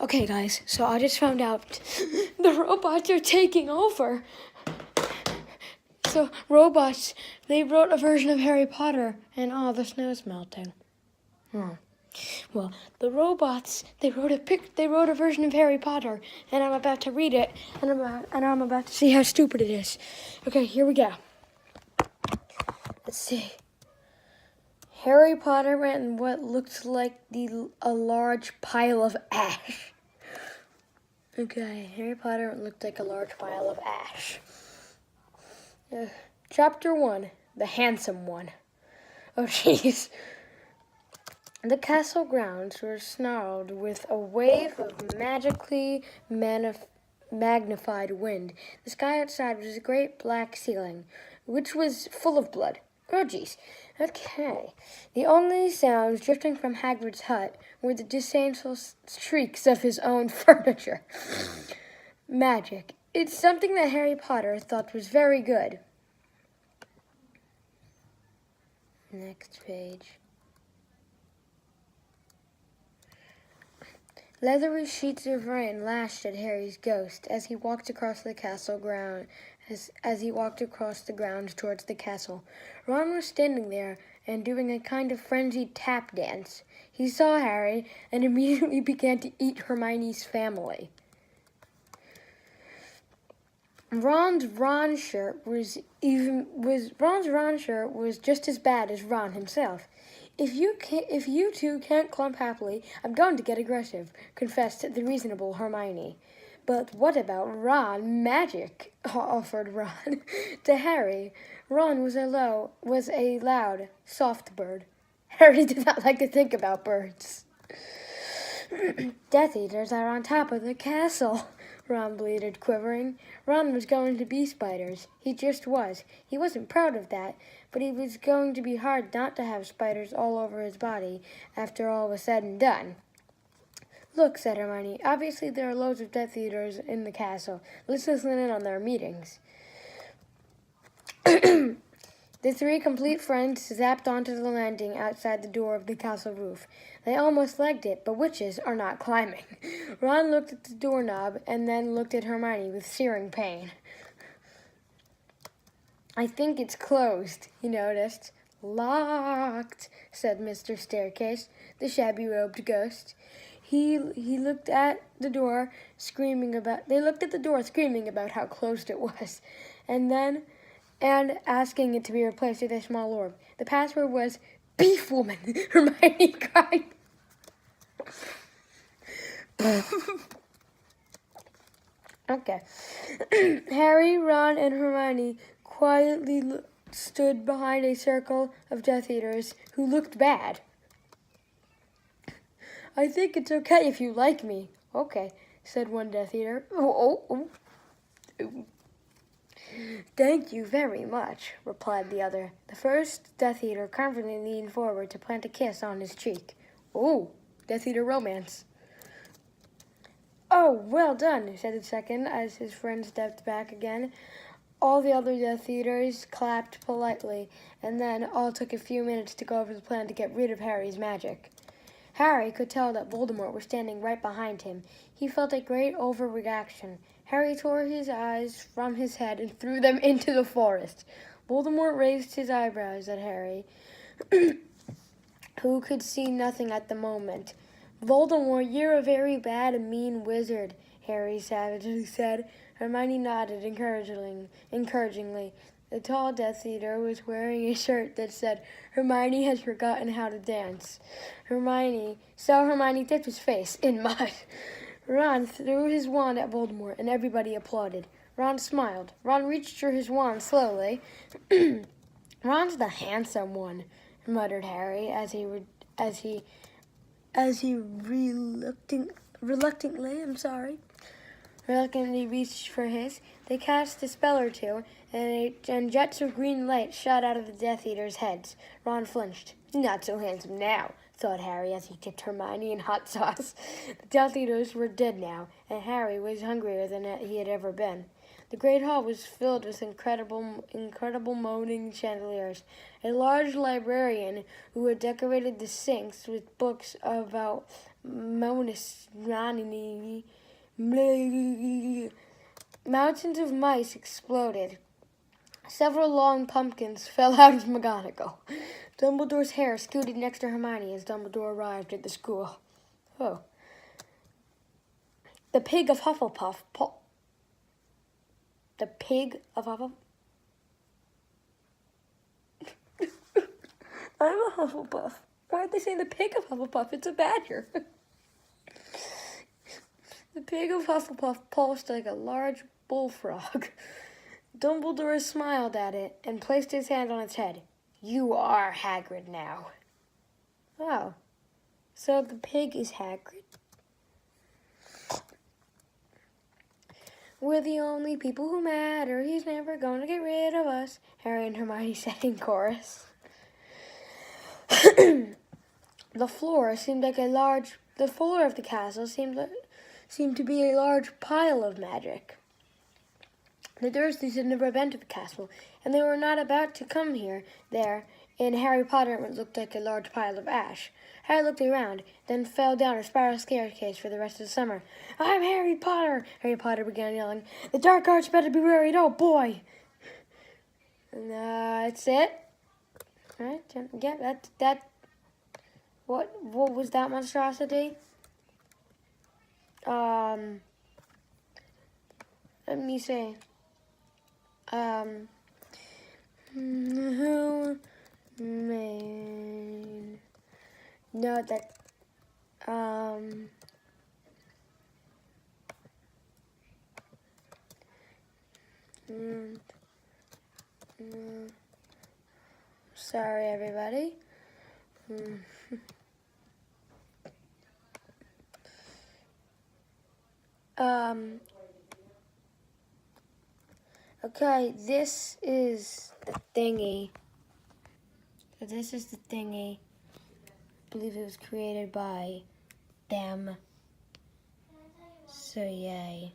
Okay, guys, so I just found out the robots are taking over. So, robots, they wrote a version of Harry Potter, and the snow's melting. Well, the robots, they wrote a version of Harry Potter, and I'm about to read it, and I'm about to see how stupid it is. Okay, here we go. Let's see. Harry Potter went in what looked like a large pile of ash. Okay, Harry Potter looked like a large pile of ash. Chapter 1, The Handsome One. Oh, jeez. The castle grounds were snarled with a wave of magically magnified wind. The sky outside was a great black ceiling, which was full of blood. Oh, jeez. Okay. The only sounds drifting from Hagrid's hut were the disdainful shrieks of his own furniture. Magic. It's something that Harry Potter thought was very good. Next page. Leathery sheets of rain lashed at Harry's ghost as he walked across the castle ground. As he walked across the grounds towards the castle, Ron was standing there and doing a kind of frenzied tap dance. He saw Harry and immediately began to eat Hermione's family. Ron's Ron shirt was just as bad as Ron himself. If you two can't clump happily, I'm going to get aggressive, confessed the reasonable Hermione. But what about Ron magic? Offered Ron to Harry. Ron was a loud, soft bird. Harry did not like to think about birds. Death Eaters are on top of the castle, Ron bleated, quivering. Ron was going to be spiders. He just was. He wasn't proud of that, but it was going to be hard not to have spiders all over his body after all was said and done. Look, said Hermione, obviously there are loads of Death Eaters in the castle. Let's listen in on their meetings. The three complete friends zapped onto the landing outside the door of the castle roof. They almost legged it, but witches are not climbing. Ron looked at the doorknob and then looked at Hermione with searing pain. I think it's closed, he noticed. Locked, said Mr. Staircase, the shabby-robed ghost. They looked at the door, screaming about how closed it was, and asking it to be replaced with a small orb. The password was Beef Woman, Hermione cried. Okay. Harry, Ron, and Hermione quietly stood behind a circle of Death Eaters who looked bad. I think it's okay if you like me. Okay, said one Death Eater. Oh. Thank you very much, replied the other. The first Death Eater confidently leaned forward to plant a kiss on his cheek. Oh, Death Eater romance. Oh, well done, said the second as his friend stepped back again. All the other Death Eaters clapped politely, and then all took a few minutes to go over the plan to get rid of Harry's magic. Harry could tell that Voldemort was standing right behind him. He felt a great overreaction. Harry tore his eyes from his head and threw them into the forest. Voldemort raised his eyebrows at Harry, who could see nothing at the moment. Voldemort, you're a very bad and mean wizard, Harry savagely said. Hermione nodded encouragingly. The tall Death Eater was wearing a shirt that said, Hermione has forgotten how to dance. Hermione dipped his face in mud. Ron threw his wand at Voldemort, and everybody applauded. Ron smiled. Ron reached for his wand slowly. Ron's the handsome one, muttered Harry as he reluctantly reached for his. They cast a spell or two, and jets of green light shot out of the Death Eaters' heads. Ron flinched. Not so handsome now, thought Harry as he dipped Hermione in hot sauce. The Death Eaters were dead now, and Harry was hungrier than he had ever been. The great hall was filled with incredible moaning chandeliers. A large librarian who had decorated the sinks with books about mountains of mice exploded. Several long pumpkins fell out of McGonagall. Dumbledore's hair scooted next to Hermione as Dumbledore arrived at the school. Oh. The pig of Hufflepuff. The pig of Hufflepuff. I'm a Hufflepuff. Why did they say the pig of Hufflepuff? It's a badger. The pig of Hufflepuff pulsed like a large bullfrog. Dumbledore smiled at it and placed his hand on its head. You are Hagrid now. Oh, so the pig is Hagrid? We're the only people who matter. He's never going to get rid of us, Harry and Hermione said in chorus. The floor of the castle seemed to be a large pile of magic. The Dursleys had never been to the castle, and they were not about to come there. In Harry Potter, it looked like a large pile of ash. Harry looked around, then fell down a spiral staircase for the rest of the summer. I'm Harry Potter! Harry Potter began yelling. The dark arts better be worried, oh boy! And that's it. All right, yeah, that. What was that monstrosity? Let me see. Who made? No, that. Sorry, everybody. Okay, this is the thingy. This is the thingy. I believe it was created by them. So, yay.